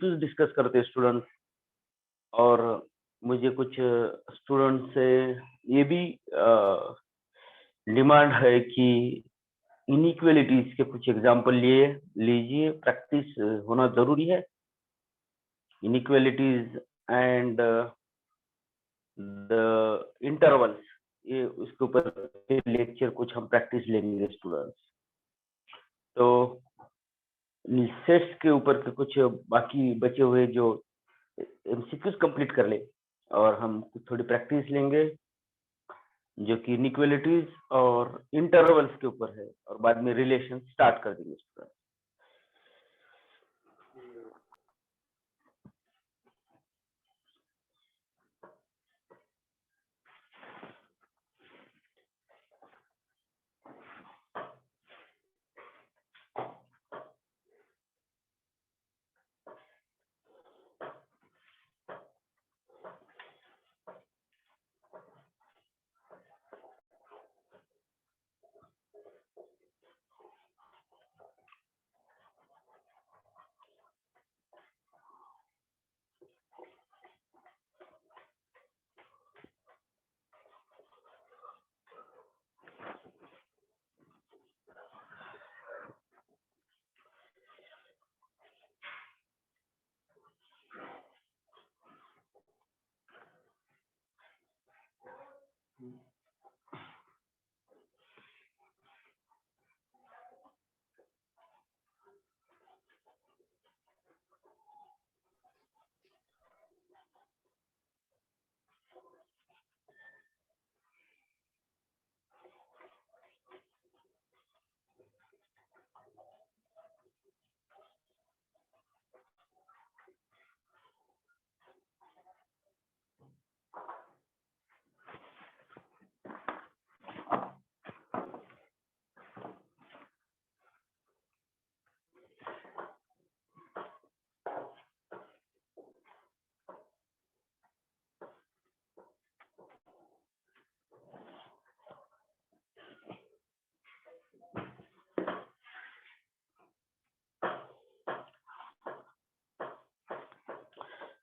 MCQs discuss करते हैं students. और मुझे कुछ स्टूडेंट से ये भी डिमांड है कि इनइक्वालिटीज के कुछ एग्जांपल लीजिए, प्रैक्टिस होना जरूरी है। इनइक्वालिटीज एंड द इंटरवल्स, ये उसके ऊपर लेक्चर कुछ हम प्रैक्टिस लेंगे स्टूडेंट्स। तो सेट्स के ऊपर के कुछ बाकी बचे हुए जो एमसीक्यूज कंप्लीट कर ले, और हम थोड़ी प्रैक्टिस लेंगे जो कि इनइक्वालिटीज और इंटरवल्स के ऊपर है, और बाद में रिलेशन स्टार्ट कर देंगे student.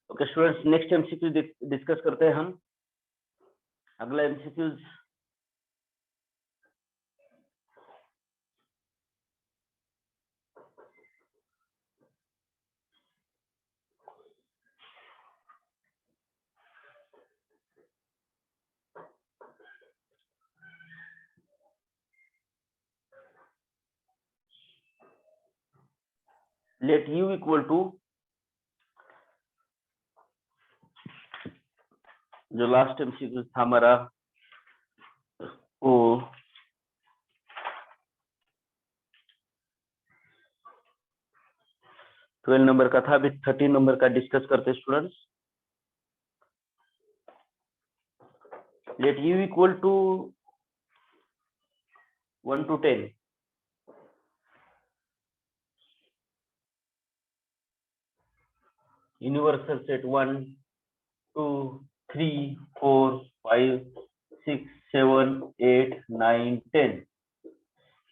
Okay students, next MCQ discuss करते हैं हम। अगला MCQ let U equal to, जो लास्ट एमसीक्यू था हमारा वो 12 नंबर का था, अभी 13 नंबर का डिस्कस करते हैं students. Let U equal to 1 to 10, universal set 1 2 3 4 5 6 7 8 9 10।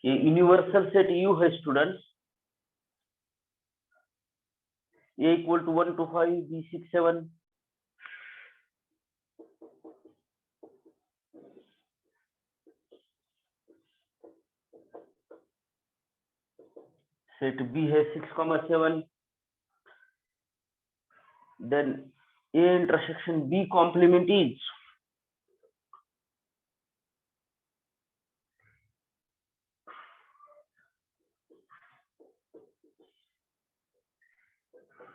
ये यूनिवर्सल सेट यू है students. A equal to 1 to 5, B 6 7। Set B है 6,7। Then A intersection B complement is,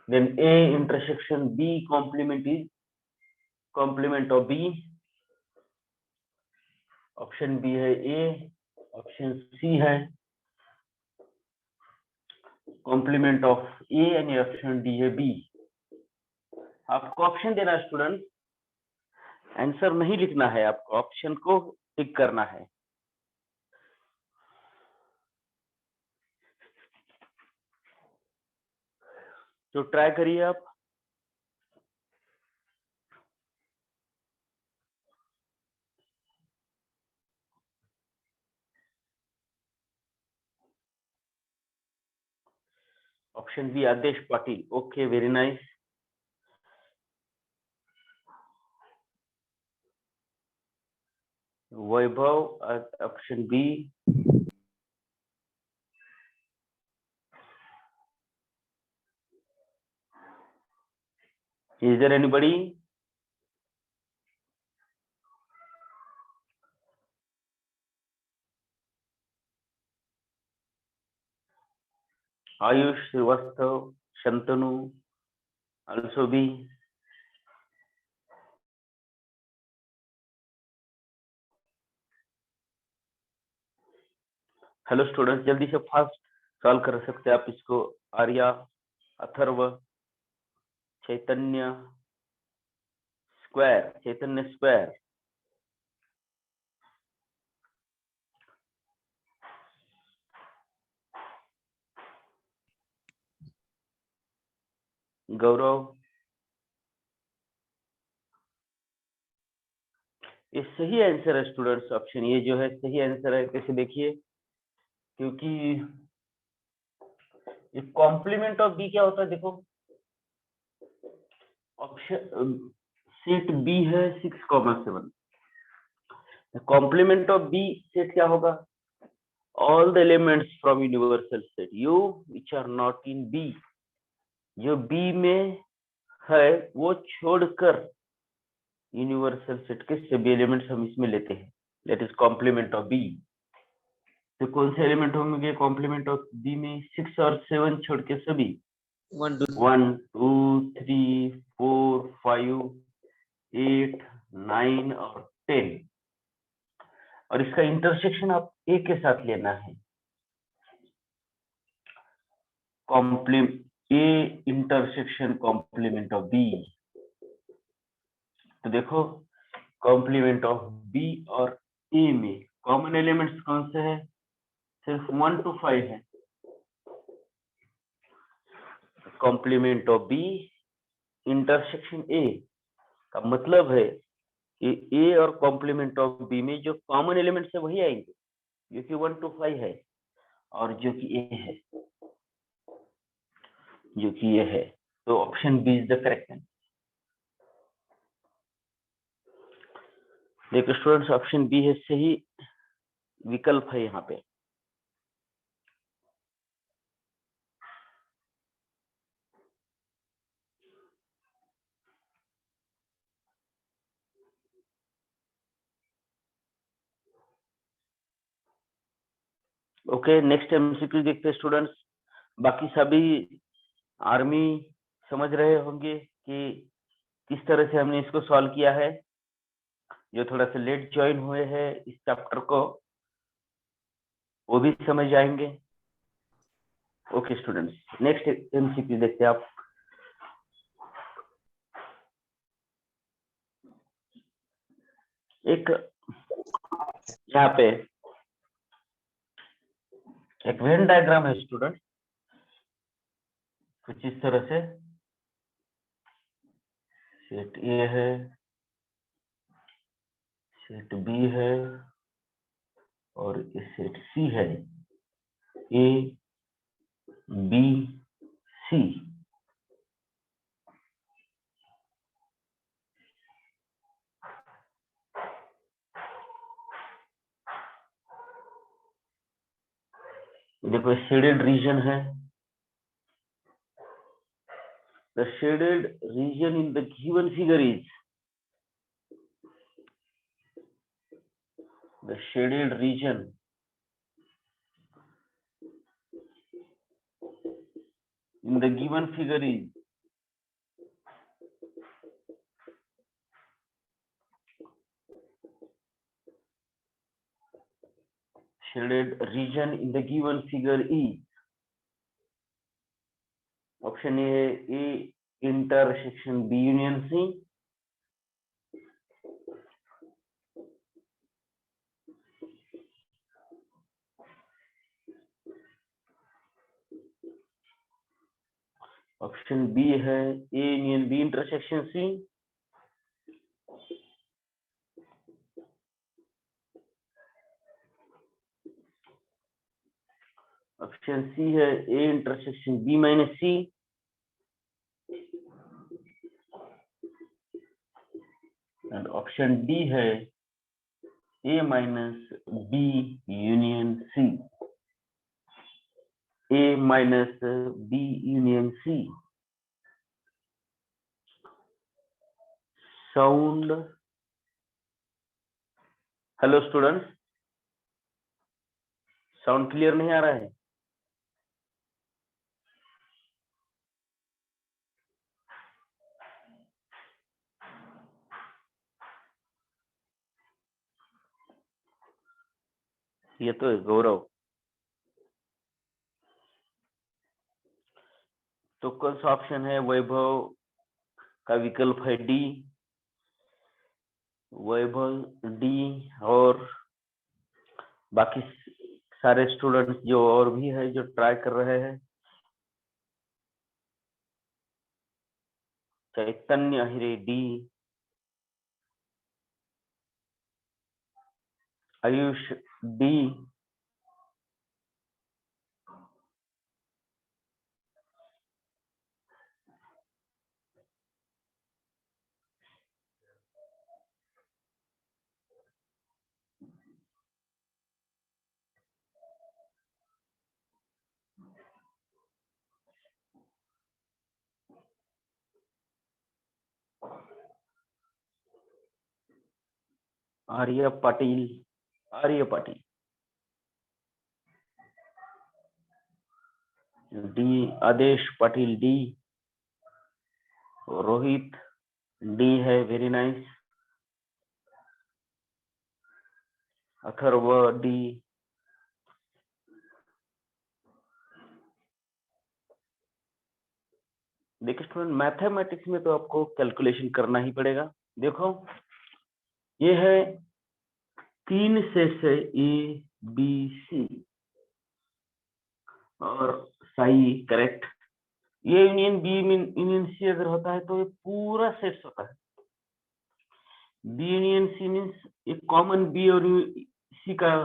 then A intersection B complement is complement of B। Option B है A, option C है complement of A, यानी option D है B। आपको option देना है student, answer नहीं लिखना है, आपको ऑप्शन को टिक करना है। तो ट्राई करिए आप। Option B Adesh Patil, okay very nice. Vaibhav, option B. Is there anybody? Ayush Shrivastava, Shantanu, also B. Hello students, जल्दी से फास्ट सॉल्व कर सकते हैं आप इसको. आर्या, अथर्व, चैतन्य स्क्वायर. गौरव, ये सही आंसर है स्टूडेंट्स. ऑप्शन ये जो है सही आंसर है. कैसे देखिए, क्योंकि ये कॉम्प्लीमेंट ऑफ बी क्या होता है, देखो ऑप्शन सेट बी है 6,7. कॉम्प्लीमेंट ऑफ बी सेट क्या होगा? All the elements from universal set U which are not in B. जो बी में है वो छोड़कर यूनिवर्सल सेट के सभी एलिमेंट्स हम इसमें लेते हैं. That is complement of B. तो कौन से एलिमेंट होंगे कॉम्प्लीमेंट ऑफ बी में? 6 और 7 छोड़ के सभी. 1 2 3 4 5 8 9 और 10. और इसका इंटरसेक्शन आप ए के साथ लेना है. A intersection complement of B. तो देखो कॉम्प्लीमेंट ऑफ बी और ए में कॉमन एलिमेंट्स कौन से हैं? सिर्फ 1 to 5 है. Complement of B intersection A का मतलब है कि ए और कॉम्प्लीमेंट ऑफ बी में जो कॉमन एलिमेंट्स है वही आएंगे, जो कि 1 to 5 है और जो कि ए है, जो कि ये है. तो option B is the correct answer. देखो स्टूडेंट्स, ऑप्शन बी है सही विकल्प है यहाँ पे. ओके, नेक्स्ट एमसीक्यू देखते हैं स्टूडेंट्स. बाकी सभी आर्मी समझ रहे होंगे कि किस तरह से हमने इसको सॉल्व किया है. जो थोड़ा सा लेट ज्वाइन हुए हैं इस चैप्टर को वो भी समझ जाएंगे. ओके स्टूडेंट्स, नेक्स्ट एमसीक्यू देखते हैं आप. एक यहाँ पे एक वेन डायग्राम है स्टूडेंट, कुछ इस तरह से. सेट ए है, सेट बी है और सेट सी है. A B C. देखो शेडेड रीजन है. The shaded region in the given figure is, the shaded region in the given figure is shaded region in the given figure is option A intersection B union C, option B है A union B intersection C, option C है A intersection B minus C, and option D है A minus B union C, A minus B union C. Sound, hello students, sound clear नहीं आ रहा है? ये तो है गौरव। तो कौन सा ऑप्शन है? वैभव का विकल्प है डी, वैभव डी। और बाकी सारे स्टूडेंट्स जो और भी है जो ट्राई कर रहे हैं, चैतन्य हिरे डी, आयुष डी, आर्य पाटिल, आर्य पाटिल डी, आदेश पाटिल डी, रोहित डी है, वेरी नाइस। अथर्व डी, देखिए स्टूडेंट, मैथमेटिक्स में तो आपको कैलकुलेशन करना ही पड़ेगा। देखो ये है 3 सेट्स है ए बी सी, और सही करेक्ट। ये यूनियन बी यूनियन सी अगर होता है तो ये पूरा सेट्स होता है। बी यूनियन सी मीन्स एक कॉमन बी और सी का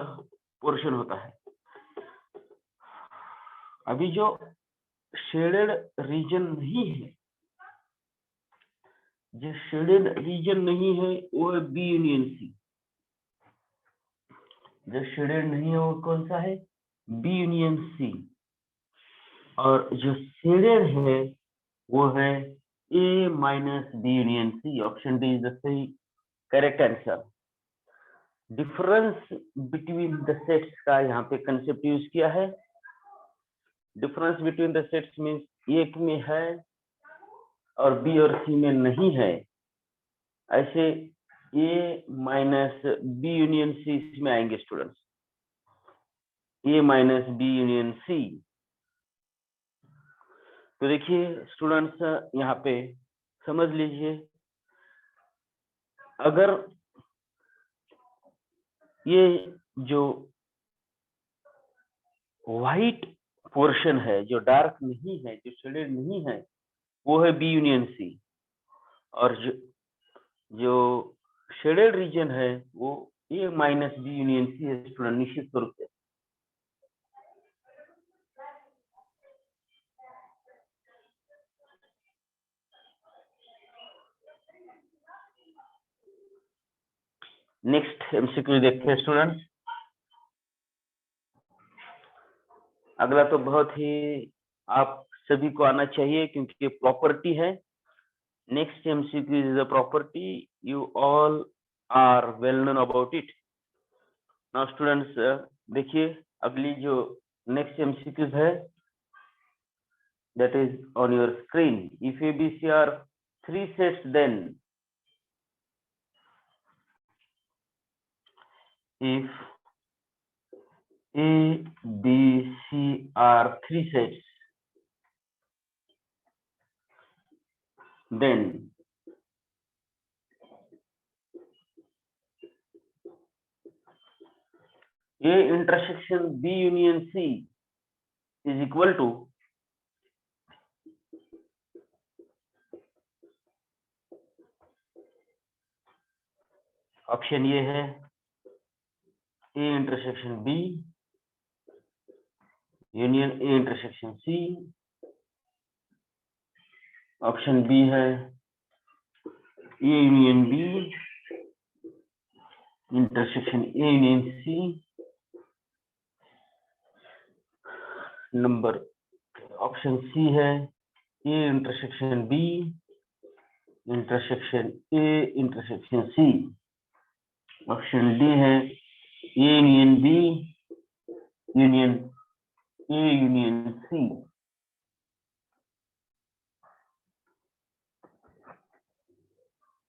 पोर्शन होता है। अभी जो शेडेड रीजन नहीं है, जो शेडेड रीजन नहीं है वो है बी यूनियन सी। जो शेडेड नहीं है वो कौन सा है? B union C. और जो शेडेड है वो है A minus B union C. Option D is the सही correct answer. Difference between the sets का यहाँ पे कंसेप्ट यूज किया है। Difference between the sets means एक में है और बी और सी में नहीं है। ऐसे ए माइनस बी यूनियन सी इसमें आएंगे स्टूडेंट्स, ए माइनस बी यूनियन सी। तो देखिए स्टूडेंट्स, यहाँ पे समझ लीजिए, अगर ये जो व्हाइट पोर्शन है, जो डार्क नहीं है, जो शेडेड नहीं है, वो है बी यूनियन सी। और जो शेडेड रीजन है वो ए माइनस बी यूनियन सी है स्टूडेंट, निश्चित रूप से। नेक्स्ट एमसीक्यू देखते हैं स्टूडेंट। अगला तो बहुत ही आप सभी को आना चाहिए क्योंकि ये प्रॉपर्टी है। Next MCQ is a property, you all are well known about it. Now students देखिए, अगली जो नेक्स्ट एमसीक्यूज है that is on your screen. If ABC are 3 sets, then if A, B, C are 3 sets, then A intersection B union C is equal to option ये है A intersection B union A intersection C. Option B है A union B intersection A union C. Number option C है A intersection B intersection A intersection C. Option D है A union B union A union C.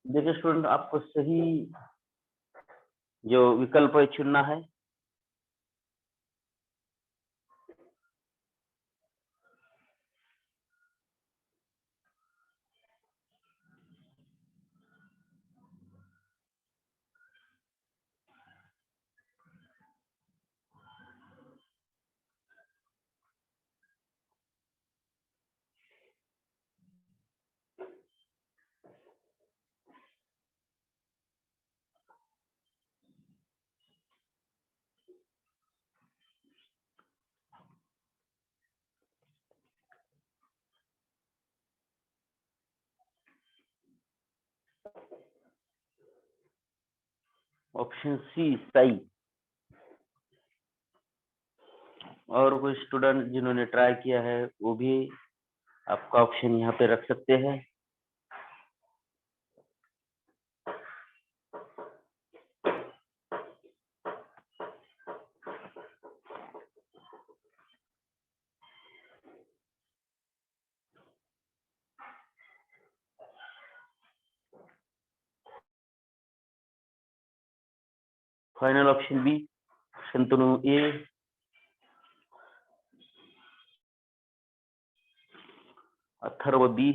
देखिए student, आपको सही जो विकल्प है चुनना है। ऑप्शन सी सही। और कुछ स्टूडेंट जिन्होंने ट्राई किया है वो भी आपका ऑप्शन यहाँ पे रख सकते हैं। फाइनल ऑप्शन बी शंतनु ए, अथर्व बी,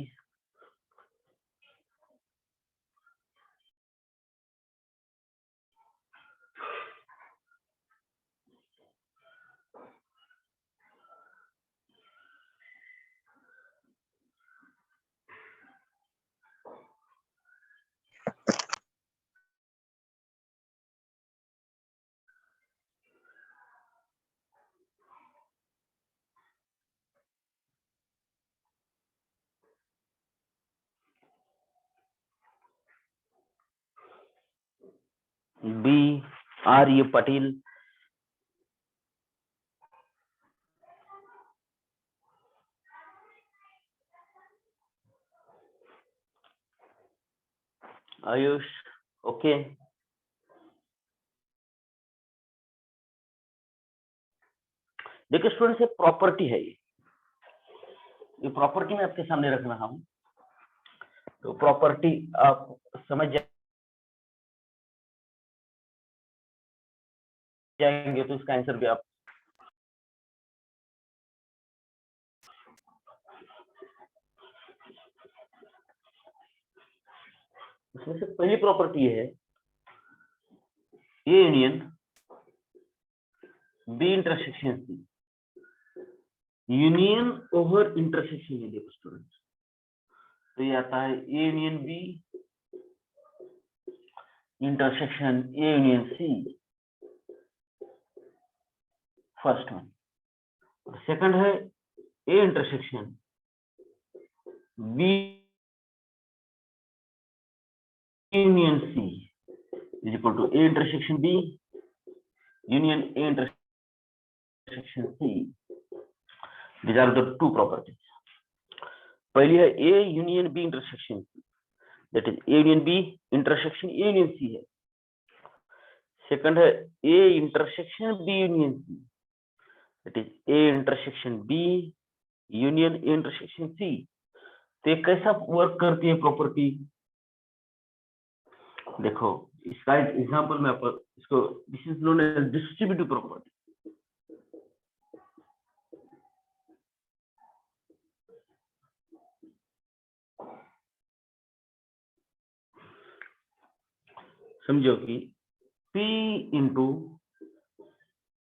बी आर्य पटेल, आयुष। ओके, देखिए स्टूडेंट्स, ये प्रॉपर्टी है। ये प्रॉपर्टी मैं आपके सामने रख रहा हूं। तो प्रॉपर्टी आप समझ जाएंगे तो इसका आंसर भी आप इसमें से पहली प्रॉपर्टी है A union B intersection C. Union over intersection है। देखो स्टूडेंट्स, तो ये आता है A union B intersection A union C, first one. और सेकंड है A intersection B union C is equal to A intersection B union A intersection C. These are the two properties. पहली है A union B intersection C, that is A union B intersection A union C है। Second है A intersection B union C, that is A intersection B union A intersection C. तो ये कैसा work करती है property? देखो, इसका एक एग्जांपल मैं आपको इसको, this is known as distributive property. समझो कि P into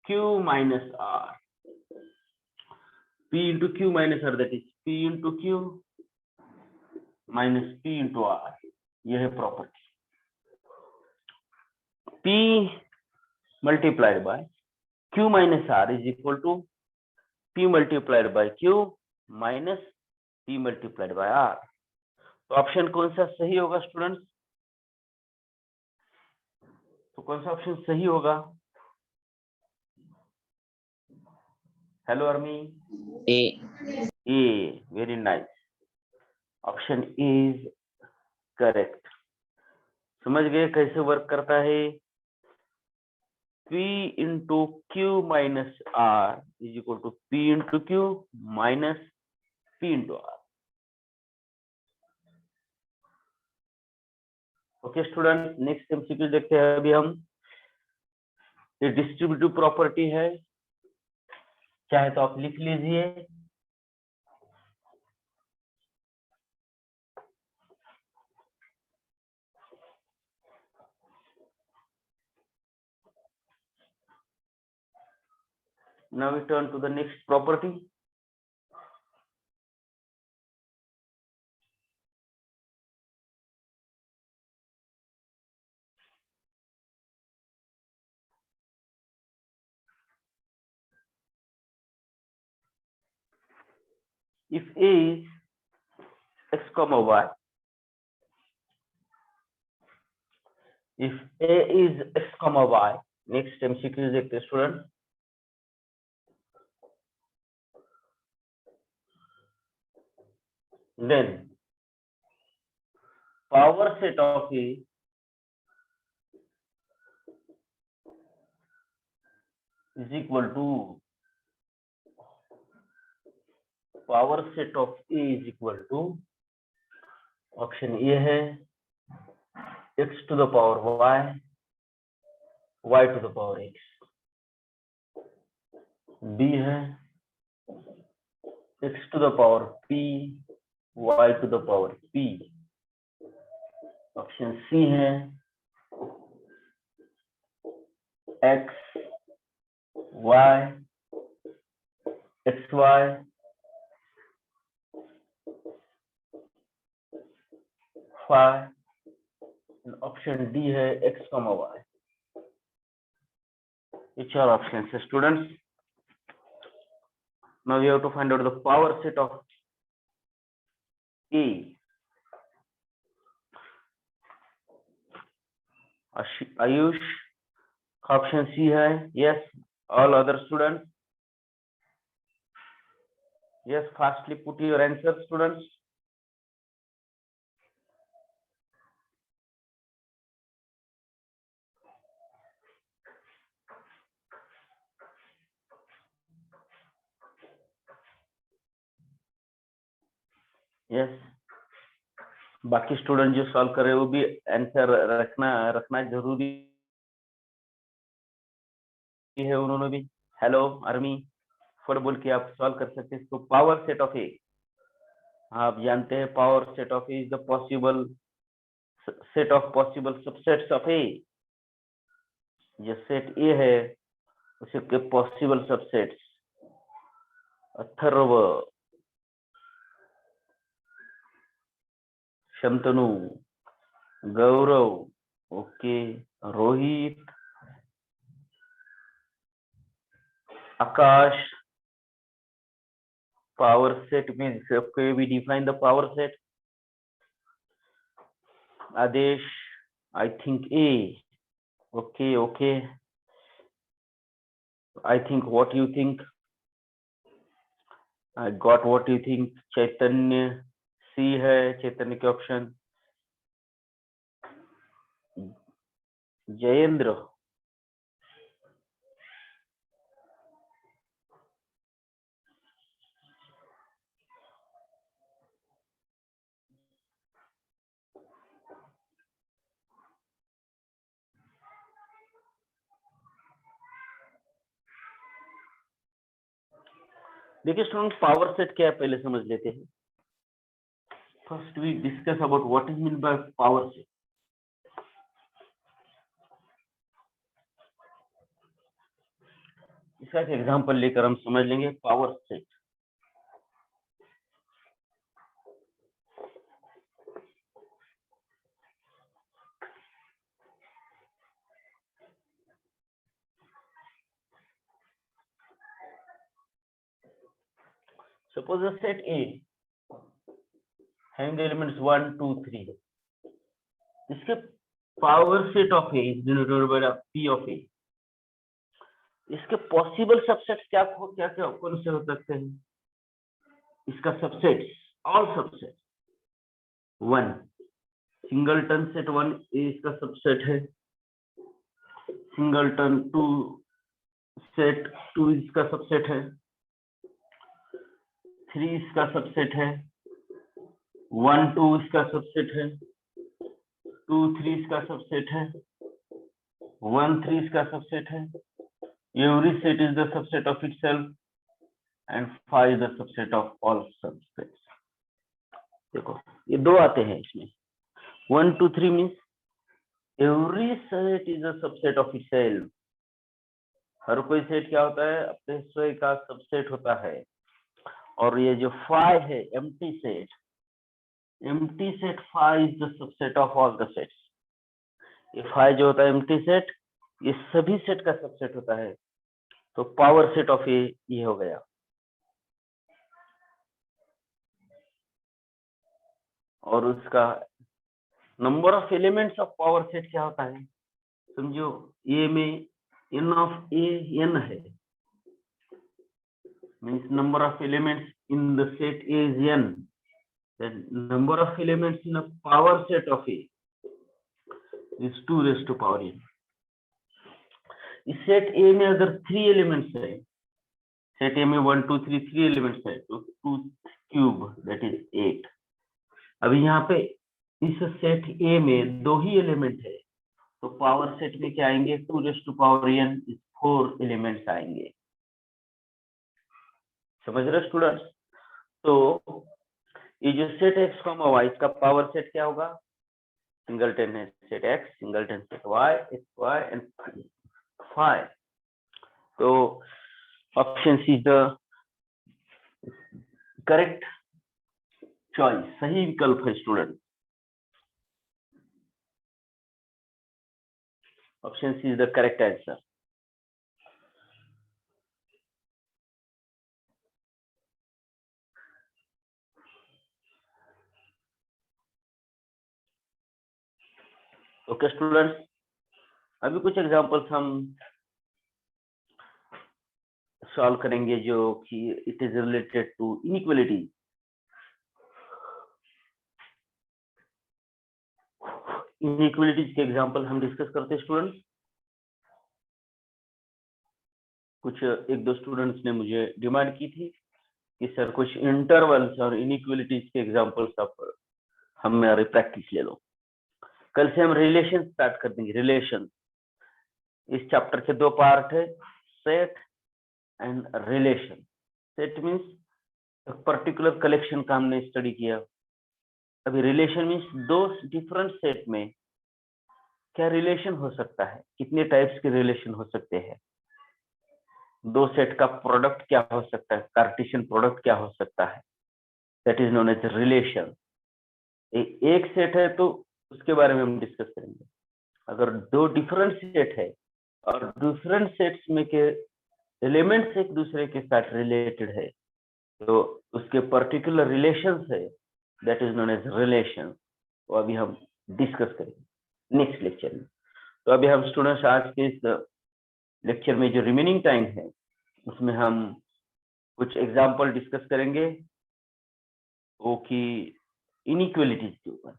Q minus R, P into Q minus R, that is P into Q minus P into R। यह है property. P multiplied by Q minus R is equal to P multiplied by Q minus P multiplied by R। तो option कौन सा सही होगा students? तो कौन सा ऑप्शन सही होगा? Hello Army. A. A, very nice, option is correct. समझ गए कैसे वर्क करता है? P into Q minus R is equal to P into Q minus P into R। Okay student, next MCQ देखते हैं अभी हम। ये डिस्ट्रीब्यूटिव प्रॉपर्टी है, चाहे तो आप लिख लीजिए। Now we turn to the next property. If A is x comma y, if A is x comma y, next MCQ देखते हैं student. Then power set of A is equal to power set of A is equal to, option A है x to the power y, y to the power x। B है x to the power p, y to the power p। Option C है x y x y phi, option D है x, y। ये चार ऑप्शन है students. Now we have to find out the power set of A। Ayush, option C है। Yes, all other students? Yes, fastly put your answer students. Yes, बाकी student जो solve कर रहे हैं वो भी आंसर रखना जरूरी है। उन्होंने भी हेलो आर्मी फुट बोल के आप सॉल्व कर सकते हैं इसको। पावर सेट ऑफ ए, आप जानते हैं power set of A is the possible set of possible subsets of A. जो सेट ए है उसके possible subsets Atharva, Shantanu, Gaurav, okay, Rohit, Aakash. Power set means we define the power set। Adesh, I think A। okay, okay, I think what you think, I got what you think। चैतन्य, सी है चैतन्य के option. Jayendra, देखिए student, power set क्या है पहले समझ लेते हैं। First we discuss about what is mean by power set. इसका एक एग्जांपल लेकर हम समझ लेंगे power set. suppose a set A having the elements 1 2 3, इसके power set of A is denoted by P of A. इसके पॉसिबल सबसेट क्या कौन से हो सकते हैं? इसका subset, all subset 1, singleton set 1 इसका सबसेट है, सिंगलटन 2 सेट 2 इसका सबसेट है, 3 इसका सबसेट है, 1 2 इसका सबसेट है, 2 3 इसका सबसेट है, 1 3 इसका सबसेट है. Every set is the subset of itself and phi is the subset of all subsets. देखो ये दो आते हैं इसमें, 1 2 3 means every set is a subset of itself. हर कोई सेट क्या होता है? अपने स्वयं का सबसेट होता है. और ये जो phi है, empty set phi is the subset of all the sets. ये phi जो होता है empty set, ये सभी सेट का सबसेट होता है. तो पावर सेट ऑफ ये हो गया. और उसका number of elements of power set क्या होता है? समझो ए में n ऑफ ए n है, means number of elements in the set A is n, then number of elements in a power set of A is 2 raised to power n. इस set ए में अगर 3 elements है, set ए में 1 2 3 3 elements है, तो 2 cube that is 8. अभी यहाँ पे इस सेट ए में 2 ही एलिमेंट है, तो पावर सेट में क्या आएंगे? 2 raise to power n is 4 elements आएंगे. समझ रहे स्टूडेंट्स? तो ये जो सेट x, y इसका पावर सेट क्या होगा? सिंगलटन है set x, singleton set y, x y and phi. तो option C is the correct choice, सही विकल्प है student. Option C is the correct answer. Okay students, अभी कुछ एग्जांपल्स हम सॉल्व करेंगे जो कि it is related to inequality. Inequalities के एग्जांपल हम डिस्कस करते हैं स्टूडेंट्स. कुछ एक दो स्टूडेंट्स ने मुझे डिमांड की थी कि सर कुछ इंटरवल्स और इनइक्वालिटीज के एग्जांपल्स आप हमारे प्रैक्टिस ले लो. कल से हम रिलेशन स्टार्ट कर देंगे. रिलेशन, इस चैप्टर के 2 पार्ट है, set and relation. Set means particular collection का हमने स्टडी किया. अभी रिलेशन मीन्स 2 डिफरेंट सेट में क्या रिलेशन हो सकता है, कितने टाइप्स के रिलेशन हो सकते हैं, 2 सेट का प्रोडक्ट क्या हो सकता है, कार्टेशियन प्रोडक्ट क्या हो सकता है, that is known as relation. एक सेट है तो उसके बारे में हम डिस्कस करेंगे. अगर 2 डिफरेंट सेट है और डिफरेंट सेट्स में के एलिमेंट्स एक दूसरे के साथ रिलेटेड है, तो उसके पर्टिकुलर रिलेशंस है, that is known as relation. तो अभी हम डिस्कस करेंगे नेक्स्ट लेक्चर में. तो अभी हम स्टूडेंट्स आज के इस लेक्चर में जो रिमेनिंग टाइम है उसमें हम कुछ एग्जांपल डिस्कस करेंगे वो कि इनइक्वालिटीज के ऊपर.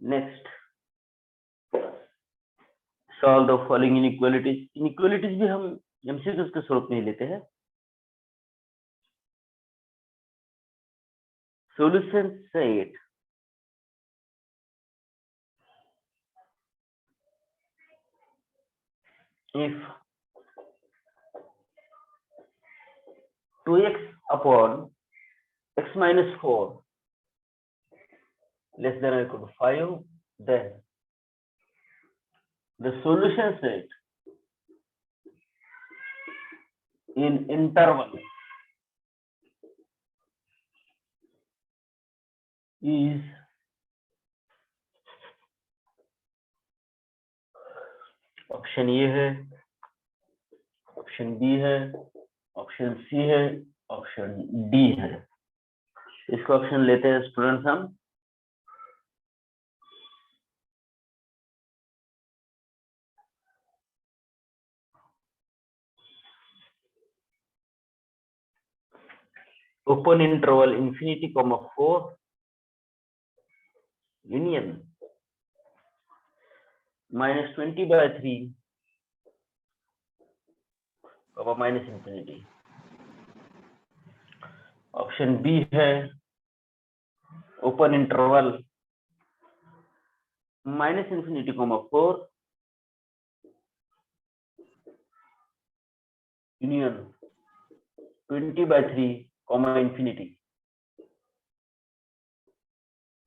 Next, solve the following inequalities. Inequalities भी हम एमसीक्यूज के स्वरूप में ही लेते हैं. Solution set if 2x upon x minus 4 less than or equal to 5, then the solution set in interval is option A है, ऑप्शन बी है, ऑप्शन सी है, ऑप्शन डी है। इसको ऑप्शन लेते हैं स्टूडेंट्स हम। Open interval infinity comma 4 union -20/3 minus infinity. Option B है open interval -infinity comma 4 union 20/3 infinity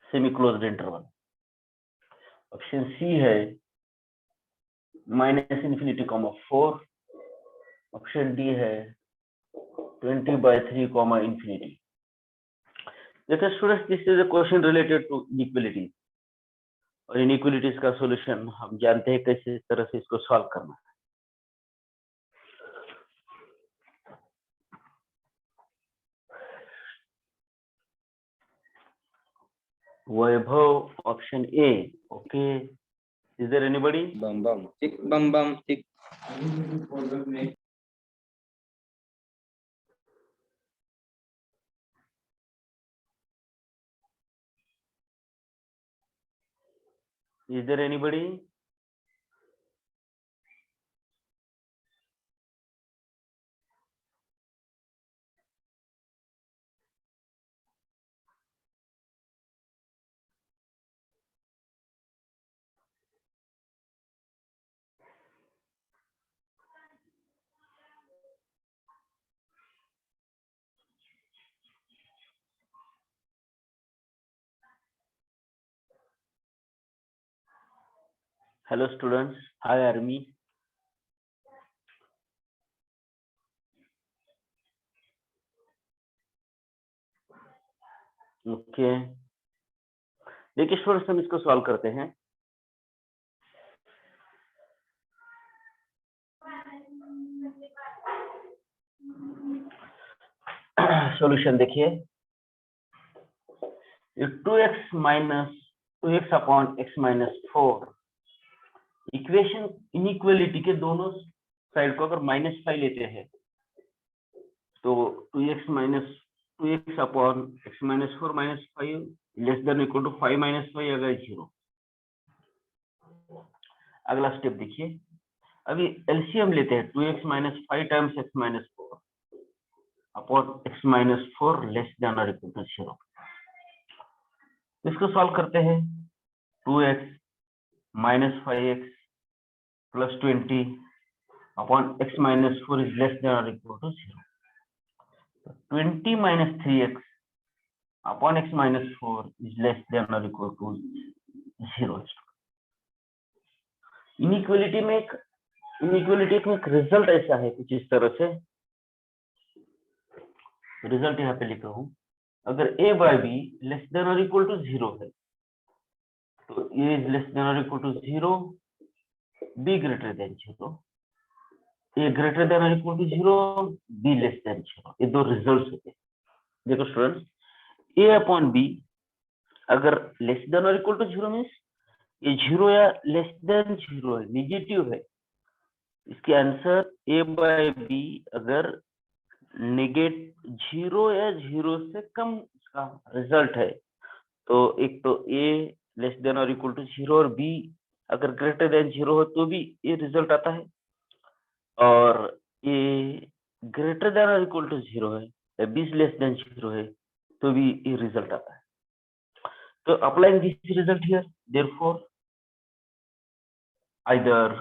semi closed interval. Option C है -इंफिनिटी कॉमा 4। ऑप्शन डी है 20/3 इंफिनिटी। देखिए students, this is a question related to inequality, और inequalities का solution हम जानते हैं कैसे तरह से इसको सॉल्व करना है। Vaibhav option A, okay. Is there anybody? बम बम टिक बम बम टिक। Is there anybody? Hello students, hi Army. Okay, देखिए स्टूडेंट्स हम इसको सॉल्व करते हैं। सॉल्यूशन देखिए, 2x upon x minus 4 equation inequality के दोनों साइड को अगर -5 लेते हैं तो 2x upon x minus 4 -5 less than equal to 5 - 5 अगर 0। अगला स्टेप देखिए, अभी एलसीएम लेते हैं 2x minus 5 times x minus 4 upon x minus 4 less than और इक्वल टू 0। इसको सॉल्व करते हैं। 2x minus 5x plus 20 upon x minus 4 is less than or equal to 0. 20 minus 3x upon x minus 4 is less than or equal to 0. Inequality में एक result ऐसा है कुछ इस तरह से, रिजल्ट यहाँ पे लिखा हूं। अगर a by b less than और इक्वल टू 0 है तो a इज लेस देन और equal to 0, b greater than 0, a greater than और equal to 0, b less than 0। ये दो रिजल्ट्स होते हैं। देखो स्टूडेंट्स, a अपॉन b अगर लेस देन और इक्वल टू 0 मीन्स ये 0 या लेस देन 0 है, नेगेटिव है। इसके आंसर a बाय b अगर नेगेट 0 या 0 से कम का रिजल्ट है तो एक तो a लेस देन और इक्वल टू 0 और b अगर ग्रेटर देन 0 हो तो भी ये रिजल्ट आता है, और a ग्रेटर देन और इक्वल टू 0 है या b लेस देन 0 है तो भी ये रिजल्ट आता है। तो applying this result here, therefore either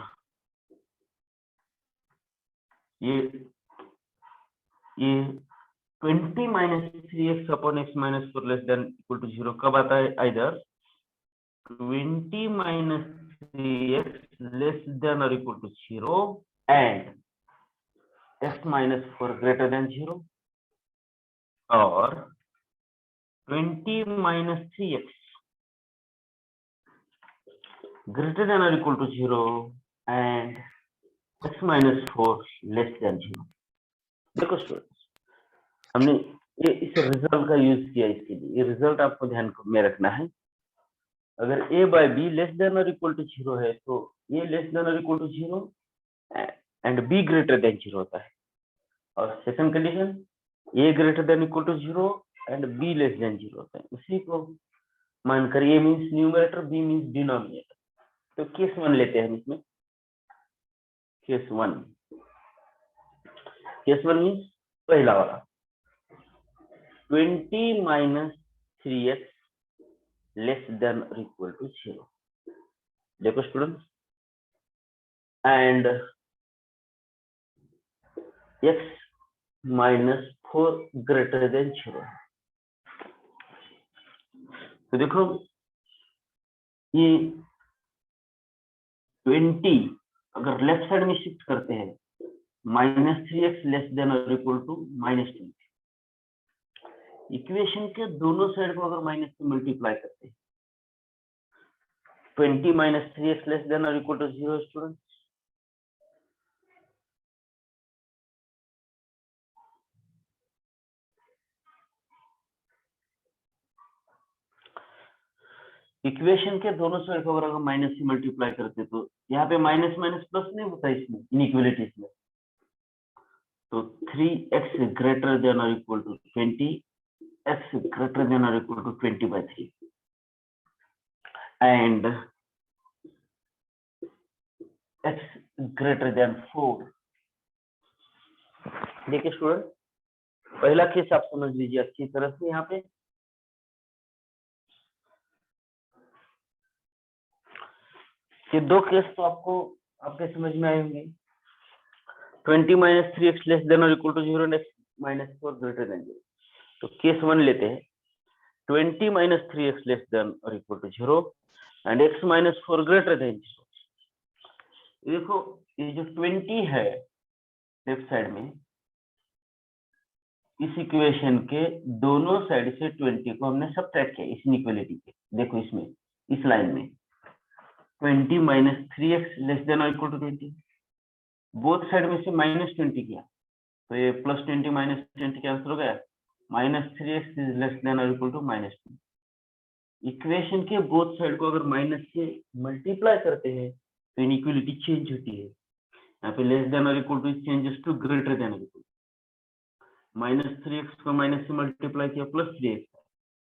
ये 20 minus 3x upon x minus 4 less than equal to 0 कब आता है? Either 20 minus 3x less than और equal to 0 and x minus 4 greater than 0 or 20 minus 3x greater than or equal to 0 and x minus 4 less than 0. देखो students, हमने ये इस result का use किया इसके लिए। ये रिजल्ट आपको ध्यान में रखना है। अगर a by b less than और इक्वल टू 0 है तो a लेस देन और equal to 0 and b greater than 0 होता है। और second condition a greater than equal to 0 and b less than 0 होता है। उसी को मानकर a means numerator, b means denominator. तो केस 1 लेते हैं हम इसमें। केस 1 मींस पहला वाला 20 माइनस 3x लेस देन और इक्वल टू 0। देखो students, and x minus 4 greater than 0। तो देखो ये 20 अगर लेफ्ट साइड में शिफ्ट करते हैं, माइनस 3x लेस देन और इक्वल टू माइनस 20। इक्वेशन के दोनों साइड को अगर माइनस से मल्टीप्लाई करते हैं, 20 माइनस 3x लेस देन और इक्वल टू 0 स्टूडेंट, इक्वेशन के दोनों साइड को अगर माइनस से मल्टीप्लाई करते तो यहाँ पे माइनस माइनस प्लस नहीं होता इसमें, इनइक्वालिटीज में। तो 3x ग्रेटर देन और equal to 20, x greater than और equal to 20/3 and x greater than 4। देखिए स्टूडेंट, पहला केस आप समझ लीजिए अच्छी तरह से। यहाँ पे ये दो केस तो आपके समझ में आए होंगे। 20 माइनस 3x लेस देन और equal to 0 and x minus 4 greater than 0। तो केस 1 लेते हैं, 20 माइनस 3x लेस देन और equal to 0 and x minus 4 greater than 0। देखो ये जो 20 है लेफ्ट साइड में, इस इक्वेशन के दोनों साइड से 20 को हमने सबट्रैक्ट किया इस इनइक्वालिटी के। देखो इसमें इस लाइन में 20 माइनस 3x लेस देन और इक्वल टू 20, बोथ साइड में से माइनस 20 किया तो ये प्लस 20 माइनस 20 कैंसिल हो गया, minus 3x is less than और इक्वल टू माइनस 2। इक्वेशन के बोथ साइड को अगर माइनस से मल्टीप्लाई करते हैं तो इनइक्वालिटी चेंज होती है। यहाँ पे लेस देन और equal to changes to greater than और इक्वल। माइनस 3x को माइनस से मल्टीप्लाई किया प्लस 3x,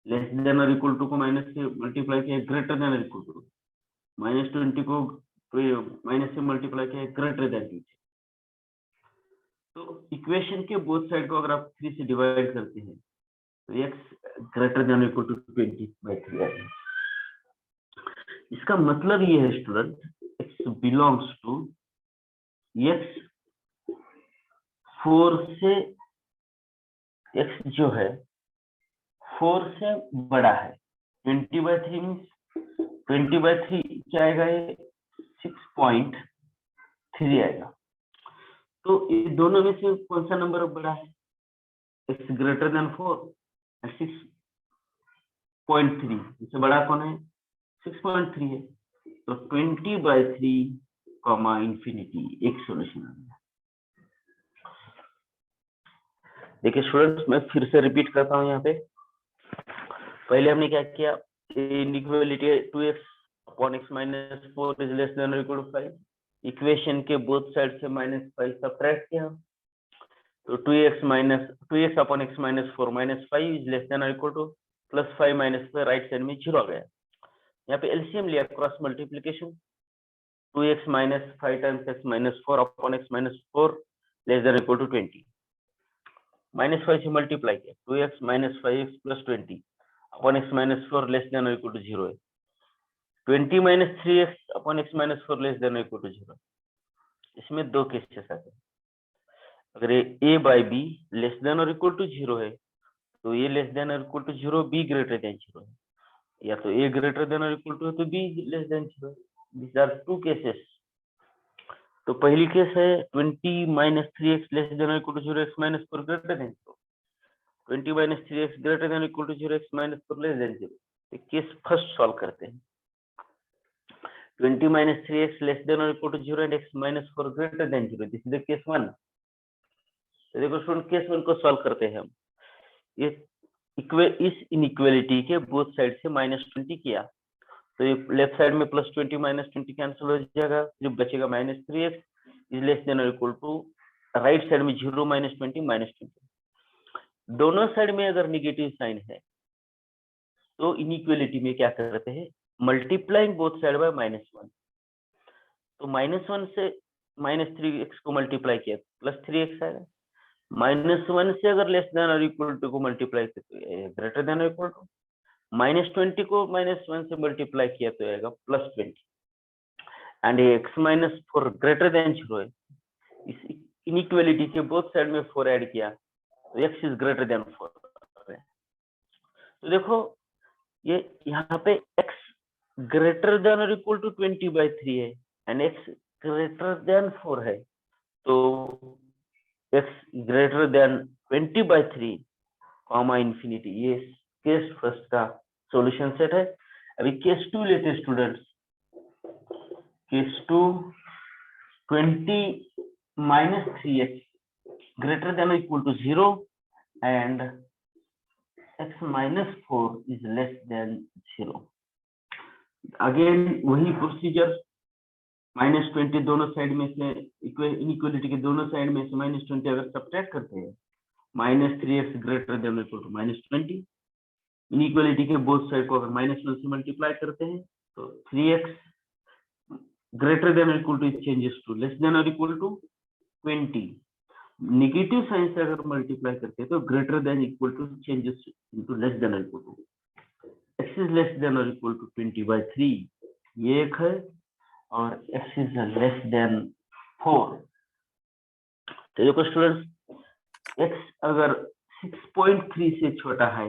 लेस देन और इक्वल टू को माइनस से मल्टीप्लाई किया ग्रेटर देन और इक्वल टू, माइनस 20 को माइनस से मल्टीप्लाई किया ग्रेटर देन 2। तो इक्वेशन के बोथ साइड को अगर आप 3 से डिवाइड करते हैं तो x greater than equal to 20/3 आएगा। इसका मतलब ये है student, x belongs to x 4 से, x जो है 4 से बड़ा है। 20/3 मीन्स 20/3 क्या आएगा? ये 6.3 आएगा। तो ये दोनों में से कौन सा नंबर बड़ा है? x ग्रेटर देन 4 और 6.3, इससे बड़ा कौन है? 6.3 है। तो 20/3 कॉमा इंफिनिटी एक सॉल्यूशन आ गया। देखिए स्टूडेंट्स, मैं फिर से रिपीट करता हूँ। यहाँ पे पहले हमने क्या किया, inequality 2x upon x minus 4 is less than और इक्वल टू 5। इक्वेशन के बोथ साइड से -5 सब्ट्रैक्ट किया तो 2x upon x minus 4 minus 5 is less than और equal to plus 5 minus 5, right side में 0 आ गया। यहाँ पे एलसीएम लिया, cross multiplication, 2x minus 5 times x minus 4 upon x minus 4 less than equal to 20। Minus 5 से मल्टीप्लाई किया, 2x minus 5x plus 20 upon x minus 4 less than और equal to 0 है। 20 minus 3x upon x minus 4 less than और equal to 0। इसमें दो cases आते हैं। अगर A by B less than और इक्वल टू 0 है तो ए लेस देन और equal to 0, B greater than 0 है, या तो ए ग्रेटर देन और इक्वल टू है तो B less than 0। This are two cases. तो पहली केस है 20 माइनस 3x लेस देन और equal to 0, x minus 4 greater than 0। 20 minus 3x greater than equal to 0, x minus 4 less than 0। Case first solve करते हैं। 20 minus 3x less than or equal to 0 and x minus 4 greater than 0. This is the case 1. तो देखो student case 1 को solve करते हैं हम। ये इस इनइक्वालिटी के बोथ साइड से -20 किया तो ये लेफ्ट साइड में +20 -20 कैंसिल हो जाएगा, जो बचेगा -3x इज लेस देन और इक्वल टू, राइट साइड में 0 -20 -20। दोनों साइड में अगर निगेटिव साइन है तो इनइक्वालिटी में क्या करते हैं, मल्टीप्लाइंग बोथ साइड बाय -1। तो -1 से -3x को मल्टीप्लाई किया +3x आएगा। -1 से अगर लेस देन और इक्वल टू को मल्टीप्लाई किया तो ग्रेटर देन और इक्वल टू, -20 को -1 से मल्टीप्लाई किया तो आएगा +20, एंड x -4 ग्रेटर देन 0 है। इस इनइक्वालिटी के बोथ साइड में 4 ऐड किया तो x इज ग्रेटर देन 4 है। तो देखो ये यहाँ पे x ग्रेटर देन और इक्वल टू 20/3 है एंड x ग्रेटर देन 4 है, तो x greater then 20/3 comma infinity, ये केस फर्स्ट का सॉल्यूशन सेट है। अभी केस 2 लेते हैं students. Case 2 20 minus 3x greater than or equal to 0 and x minus 4 is less than 0. Again वही प्रोसीजर, -20 दोनों साइड में से इनइक्वालिटी के दोनों साइड में से -20 अगर सब्ट्रैक्ट करते हैं, -3x ग्रेटर देन और इक्वल टू -20, इनइक्वालिटी के बोथ साइड को अगर -1 से मल्टीप्लाई करते हैं तो 3x ग्रेटर देन और equal to changes to less than और इक्वल टू 20। नेगेटिव साइन से अगर मल्टीप्लाई करते हैं तो greater than equal to changes into less than और equal to, x is less than और इक्वल टू 20/3 ये एक है, और x इज लेस देन 4। तो देखो स्टूडेंट्स x अगर 6.3 से छोटा है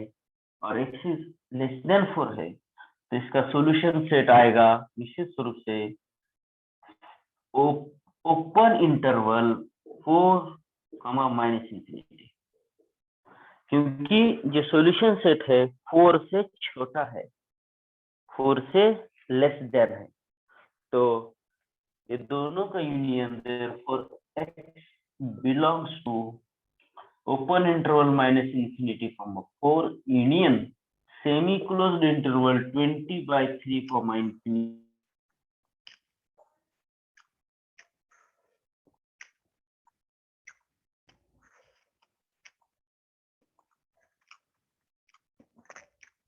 और x इज लेस देन 4 है तो इसका सॉल्यूशन सेट आएगा निश्चित रूप से ओपन इंटरवल 4, -इंफिनिटी, क्योंकि जो सॉल्यूशन सेट है 4 से छोटा है, 4 से लेस देन है, तो ये दोनों का union therefore x belongs to open interval -infinity, 4 union semi closed interval 20/3, infinity.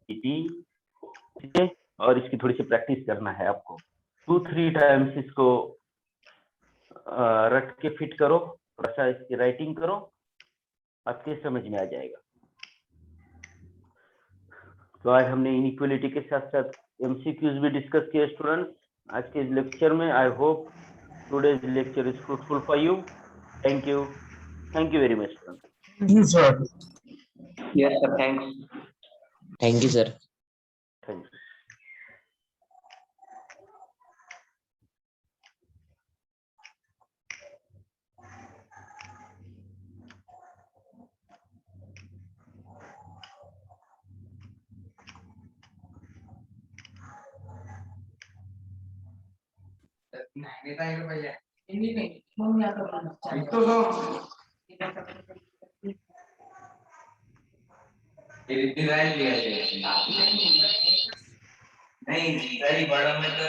ठीक है, और इसकी थोड़ी सी प्रैक्टिस करना है आपको, 2-3 टाइम्स इसको रट के फिट करो, थोड़ा सा इसकी राइटिंग करो, आपके समझ में आ जाएगा। तो आज हमने इनइक्वालिटी के साथ साथ एमसीक्यूज भी डिस्कस किए स्टूडेंट्स आज के लेक्चर में। I hope today's lecture is fruitful for you. Thank you very much student. Yes, sir. Yes, sir. Thanks. Thank you, sir. Thank you. नहीं, बड़ा में तो